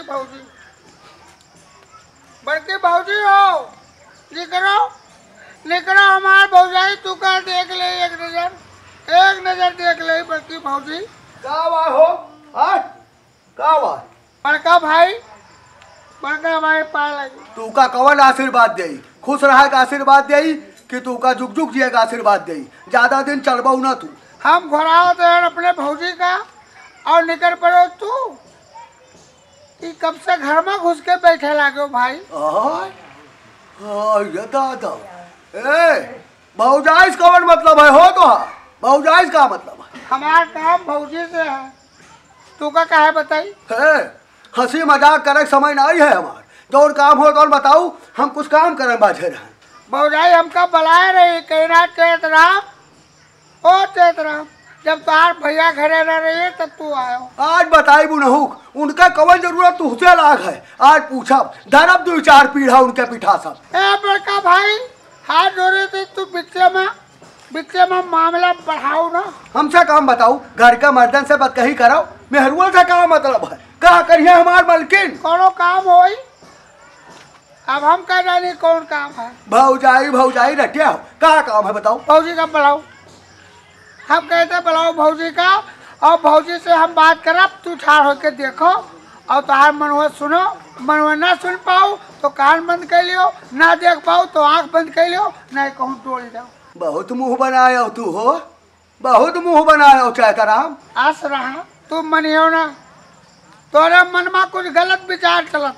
भौजी बड़के भौजी हो, निकलो निकलो हमार भौजाई तू कर देख ले, एक नजर देख ले बड़की भौजी। का बात हो आज का बात? बड़का भाई पाए लगी। तू का कवन आशीर्वाद दे, खुश रहा का आशीर्वाद दे कि तू का जुग जुग जिए का आशीर्वाद दे। ज्यादा दिन चलबऊ ना तू। हम घोराओ तो अपने भौजी का और निकल पड़ो तू। कब से घर में घुस के बैठे लागो भाई। ये दादा भौजाइश कवन मतलब है हो? तो भौजाइश का मतलब है हमारा काम भौजी से है, तू का है बताई। हंसी मजाक करे समय नहीं है हमार। जो काम हो तो बताऊ, हम कुछ काम करे बाझे रहे। भौजाई हमका बुलाए रही, कहना चेतराम ओ चेतराम, जब तार भैया घरे न रही तब तू आयो। आज बताई बुनहू उनका कवन जरूरत तुझसे लाग है। आज पूछा धरब 2-4 पीढ़ा उनके पिठा सब। ए बड़का भाई हाथ जोड़े थे, तू बिच्चे में मामला बढ़ाओ ना। हमसे काम बताऊ, घर का मर्दन से बात कही करो। मेहरुआ से क्या मतलब है? कहा करिए हमार मलकिन कोनो काम होई। अब हम कह जानी कौन काम है। भौजाई रटिया हो, क्या काम है बताओ। भौजी का बुलाओ, हम कहते बुलाओ भौजी का, और भौजी से हम बात करब। तू ठाड़ होके देखो और तुम्हार मनवा सुनो। मनवा ना सुन पाओ तो कान बंद कर लियो, ना देख पाओ तो आंख बंद कर लियो, नहीं कहूँ टोल जाओ। बहुत मुंह बनाया तू हो, बहुत मुंह बनाया चैतराम। आस रहा तू मनियो ना, तोरे मन में कुछ गलत विचार चलत,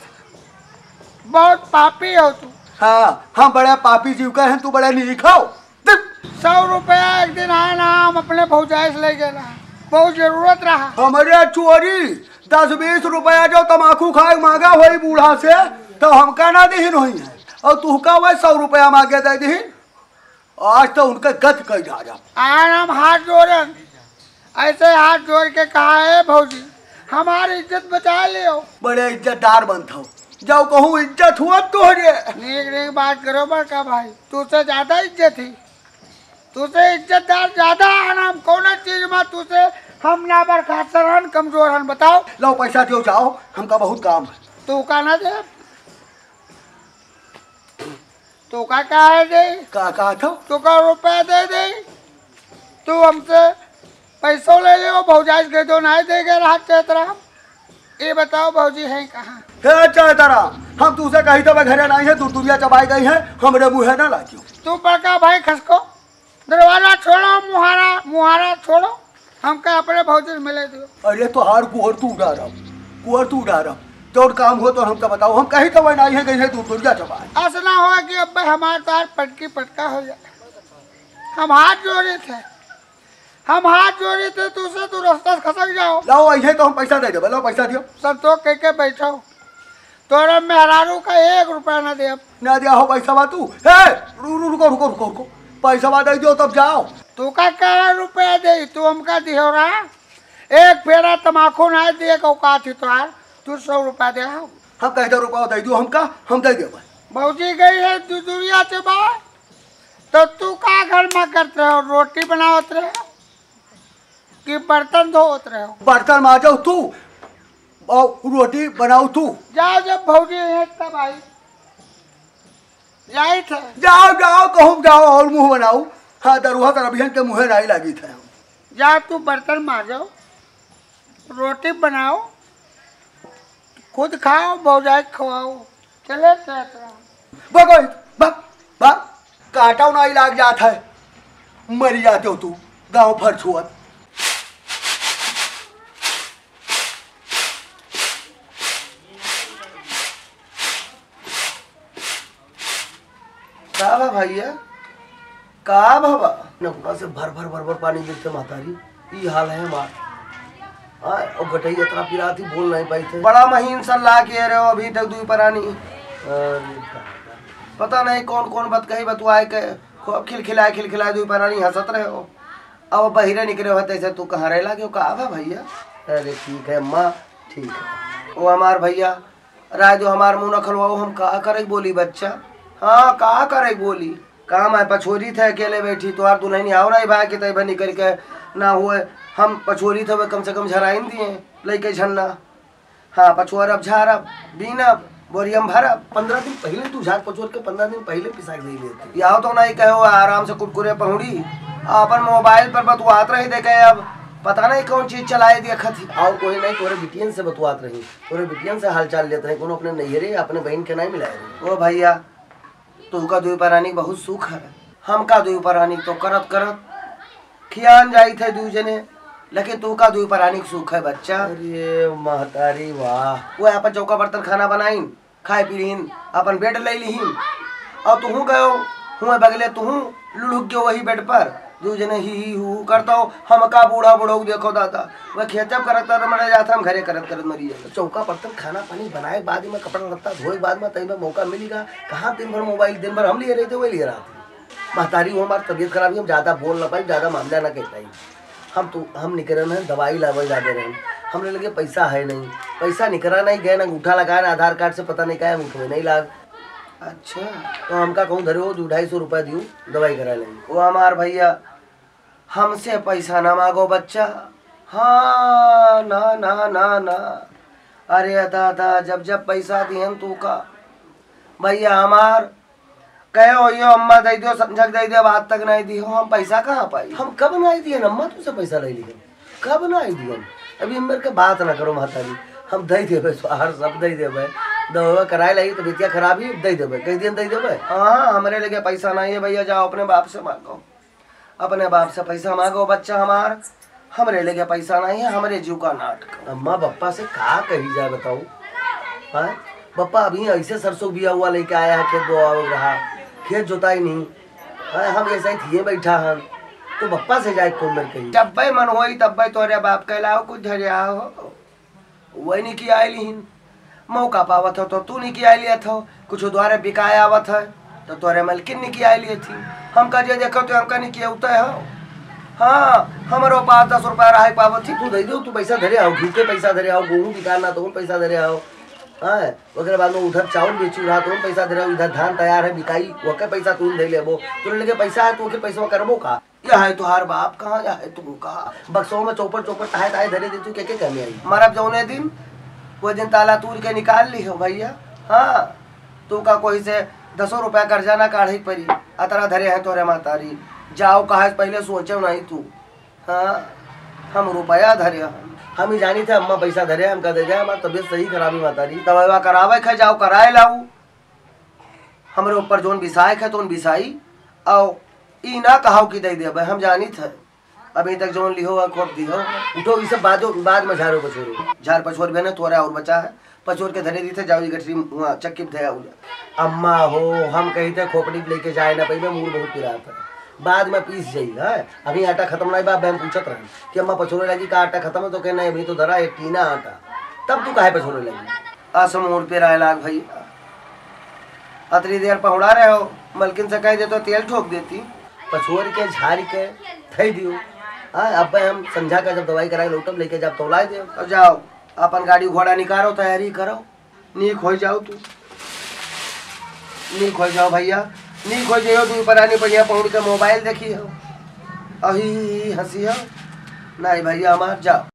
बहुत पापी हो तू। हाँ हम बड़े पापी जीव का है, तू बड़े नीक हो। 100 रुपया एक दिन आया ना, हम अपने भौजाई से ले गए ना, बहुत जरूरत रहा। हमारे चोरी 10-20 रुपया जो तमाकू खाए मांगा वही बूढ़ा से, तो हमका ना दीन हुई है। और तू का वही 100 रुपया मांगे दे दीन। आज तो उनका गत कही जा। आज हम हाथ जोड़न, ऐसे हाथ जोड़ के कहा है भौजी हमारी इज्जत बचा लियो। बड़े इज्जतदार बनता हो, जाओ कहूँ इज्जत हुआ तुझे। नेक बात करो बड़का भाई, तुझसे ज्यादा इज्जत ही, तुझसे इज्जतदार ज्यादा है ना। हम कौन चीज में तुझसे हम ना बरखास्तर हन, कमजोर हन बताओ। लो पैसा दो जाओ, हमका बहुत काम है। तू का ना दे, तू का क्या है दे, का था तू का रुपया दे दे। तू हमसे पैसों ले लियो, भौजाई के दो नहीं देगा रात चेतराम। ये बताओ भौजी है कहाँ? हे चैतराम, हम तुझसे कही तो घरे नहीं है, दूर दुनिया चबाई गई है, हमरे मुँह ना लागियो। तू बड़का भाई खसको, दरवाजा छोड़ो, मुहारा छोड़ो, हमका अपने भौजी मिले दो। अरे तो हार कुहर तू डारा जो काम हो तो हमको बताओ। हम कहीं तो वही नहीं है, कहीं है दूर दुनिया चबाई। ऐसा हुआ कि अब हमारे तार पटका हो जाए। हम हाथ जोड़े थे तुझसे, तू रास्ता से खसक जाओ। लाओ ऐसे तो हम पैसा दे दे। लो पैसा दियो। संतोष कह के बैठो, तोरे मेहरारू का 1 रुपया न दे। ना दिया हो पैसा बा तू। रुको पैसा बा दे दो तब जाओ। तू का क्या रुपया दे, तू हमका दियो रहा। एक फेरा तमाकू ना दे औकात ही तोहार, तू 100 रुपया दे। हम कहते रुपया दे दो हमका, हम दे दे। भौजी गई है दुनिया से बाहर, तो तू का घर में करते हो? रोटी बनावत रहे कि बर्तन धोत रहे हो? बर्तन माजो तू और रोटी बनाओ तू। जाओ जब भौजी है तब आई जाई थे। जाओ कहूँ जाओ और मुँह बनाओ। हाँ दरुआ तर अभियान के मुँह नहीं लगी थे। जा तू बर्तन माजो, रोटी बनाओ, खुद खाओ, भौजाई खवाओ। चले कांटा नहीं लग जाता है, मरी जाते हो तू गाँव भर छुअत। का बा भैया, का बाबा नहुआ से भर पानी गिरते मातारी। ई हाल है हमार। और गटई इतना पिराती बोल नहीं पाई थे। बड़ा महीन सा ला के रहे हो अभी तक दुई परानी। पता नहीं कौन बात कही बतुआए के खूब खिलखिलाए दुई परानी हंसत रहे हो। अब बहिरे निकले होते से तू कहाँ रह लागे? का बा भैया? अरे ठीक है अम्मा, ठीक है। वो हमार भैया राय जो हमार मुँह न खलवाओ, हम का करे बोली बच्चा। हाँ का करे बोली, काम है पछोरी थे अकेले बैठी, तो आप दुल्हन आओ ना भाई के तय बनी करके ना हुए। हम पछोरी थे कम से कम झराइन दिए लैके झन्ना। हाँ पछुआरब झारब बीनब बोरियम भरब 15 दिन पहले तू झाड़ पछुआर के 15 दिन पहले पिसा दे लेते या तो नहीं कहो आराम से कुरकुरे पहुड़ी अपन मोबाइल पर बतवात रही देखे अब पता नहीं कौन चीज चलाए देखत थी और कोई नहीं तोरे बिटियन से बतवात रही तोरे बिटियन से हालचाल लेते रहे कोनो अपने नैहरे अपने बहन के नहीं मिलाए रहे। ओ भैया तू का दुई परानी बहुत सुख है हम का दुई परानी तो करत करत खियान जाई थे दू जने लेकिन तू का दुई परानी सुख है बच्चा। अरे महतारी वाह वो अपन चौका बर्तन खाना बनाइन खाए पीलीन अपन बेड ले लीन और तू गयो हुए बगले तू लुढ़क गयो वही बेड पर दू जने ही हु करता हो हम का बूढ़ा बूढ़ो देखो दादा वह खेतब करता मरे जाता हम घरे करत करत मरी जाता चौका बर्तन खाना पानी बनाए बाद में कपड़ा लत्ता धोए बाद में तई में मौका मिलेगा कहाँ दिन भर मोबाइल दिन भर हम लिए रहे थे वही लिए रहा थी महतारी हो हमारी तबीयत खराब हम ज़्यादा बोल ना पाई ज़्यादा मामला ना कह पाई हम निकल रहे दवाई लावे जाते रहे हमने लगे पैसा है नहीं पैसा निकला नहीं गए ना अंगूठा लगाए ना आधार कार्ड से पता नहीं क्या अंगूठे नहीं लाग। अच्छा तो हमका कहूँ धरे हो 200-250 रुपया दियो दवाई करा लेंगे। वो हमार भैया हमसे पैसा ना मांगो बच्चा। हाँ ना ना ना ना अरे दादा जब जब पैसा दिहन तू का भैया हमार कहो यो अम्मा दे दो समझक दे दे बात तक नहीं दी हो हम पैसा कहाँ पाई हम कब नहीं दिए अम्मा तुझसे पैसा ले लिए कब नहीं दिए अभी मेरे के बात ना करो माताजी हम दे देवे हर सब दे देवे दवा कराए लगी तो बिटिया खराब ही दे देवे कई दिन दे देवे। हाँ हमारे लगे पैसा नहीं है भैया जाओ अपने बाप से मांगो अपने बाप से पैसा मांगो बच्चा हमार हमारे लगे पैसा नहीं है हमारे जीव का नाटक। अम्मा बप्पा से कहा कही जाए बताओ हाँ बप्पा अभी ऐसे सरसों बिया हुआ लेके आया है खेत बोआ रहा खेत जोताई नहीं हाँ हम ऐसा ही थिए बैठा हम तो बप्पा से जाए कौन मेरे कहीं जब भाई मन हो तब भाई तोरे बाप कहलाओ कुछ झरिया हो वही नहीं किया लीन मौका पावत हो तो तू नहीं किया लिया था कुछ द्वारे बिकाए आवत है तो तोरे मलकिन नहीं किया लिए थी हमका जो देखो तो हमका नहीं किया उतर हो। हाँ हमारो 5-10 रुपया रहा पावत थी तू दे दो तू पैसा धरे आओ घी के पैसा धरे आओ गेहूँ बिकाना तो पैसा धरे आओ हाँ वगैरह बाद में उधर चावल बेचू रहा तो पैसा दे रहा इधर धान तैयार है बिकाई वो के पैसा तुम दे लेबो तुम लगे पैसा है तो के पैसा करबो का या है तुहार बाप कहाँ या है तुम कहाँ बक्सों में चौपट चौपट ताहे ताहे धरे दे तू के कहने आई मरब जौने दिन वो दिन ताला तूर के निकाल ली हो भैया। हाँ तू का कोई से 10 रुपया कर्जा ना काढ़ी पड़ी अतरा धरे है तोरे मातारी जाओ कहा पहले सोचो नहीं तू। हाँ हम रुपया धरे हम ही जानी थे अम्मा पैसा धरे हम कह दे जाए हमारी तबीयत सही खराबी मातारी दवा करावे खे जाओ कराए लाऊ हमारे ऊपर जोन बिसाए खे तो बिसाई आओ ई ना कहाओ कि दे दे हम जानी थे अभी तक जोन लिहो खोप दिहो उठो ये सब बाद में झाड़ो पछोरो झाड़ पछोर बहने तोरा और बचा है पछोर के धरे दी थे जाओ गठरी वहाँ चक्की धया अम्मा हो हम कही थे खोपड़ी लेके जाए ना पहले मूड बहुत पिरा था बाद में पीस जाई है अभी आटा खत्म नहीं बाप पूछत रहे कि अम्मा पछोरे लगी का आटा खत्म है तो कहना अभी तो धरा एक टीना आटा तब तू काहे पछोरे लगी असम मूड पे राय लाग भाई अतरी देर पहुड़ा रहे हो मलकिन से कह दे तो तेल ठोक देती पछोर के झाड़ के थे दियो। हाँ अब हम समझा कर जब दवाई कराए लौटब लेके जब तौला दे तो जाओ अपन गाड़ी घोड़ा निकालो तैयारी करो नीक हो जाओ तू नीक हो जाओ भैया नीक हो जाओ तू परानी बढ़िया पहुँच के मोबाइल देखी हो अही हंसी हो नहीं भैया हमार जाओ